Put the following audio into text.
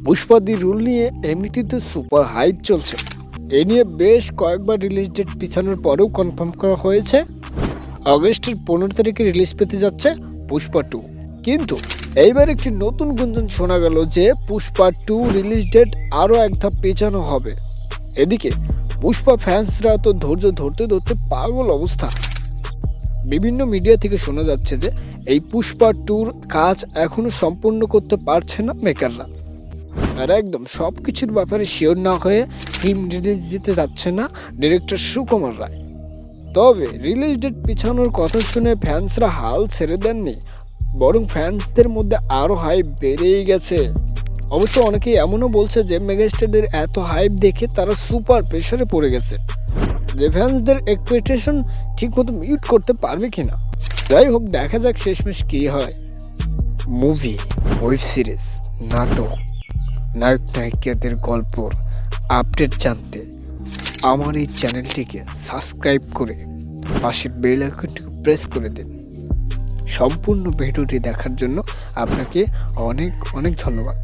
পুষ্পা দি rule নিয়ে এমনিতে super hype চলছে। এ নিয়ে বেশ কয়েকবার রিলিজ ডেট পিছানোর পরেও কনফার্ম করা হয়েছে আগস্টের 15 তারিখে রিলিজ পেতে যাচ্ছে পুষ্পা 2। কিন্তু এইবার একটি নতুন গুঞ্জন শোনা গেল যে পুষ্পা 2 রিলিজ ডেট আরও এক ধাপ পেছানো হবে। এদিকে পুষ্পা ফ্যান্সরা তো ধৈর্য ধরতে ধরতে পাগল অবস্থা। বিভিন্ন মিডিয়া থেকে শোনা যাচ্ছে যে এই পুষ্পা 2-র কাজ এখনো সম্পূর্ণ করতে পারছে না মেকাররা, আর একদম সব কিছুর ব্যাপারে শিওর না হয়ে ফিল্ম রিলিজ দিতে যাচ্ছে না ডিরেক্টর সুকুমার রায়। তবে রিলিজ ডেট পিছানোর কথা শুনে ফ্যান্সরা হাল ছেড়ে দেননি, বরং ফ্যান্সদের মধ্যে আরও হাইপ বেড়েই গেছে। অবশ্য অনেকেই এমনও বলছে যে মেগাস্টারদের এত হাইপ দেখে তারা সুপার প্রেশারে পড়ে গেছে, যে ফ্যান্সদের এক্সপেকটেশন ঠিকমতো মিট করতে পারবে কিনা। যাই হোক, দেখা যাক শেষমেশ কী হয়। মুভি, ওয়েব সিরিজ, নাটক, নায়ক নায়িকাদের গল্পর আপডেট জানতে আমার এই চ্যানেলটিকে সাবস্ক্রাইব করে পাশের বেল আইকনটিকে প্রেস করে দিন। সম্পূর্ণ ভিডিওটি দেখার জন্য আপনাকে অনেক অনেক ধন্যবাদ।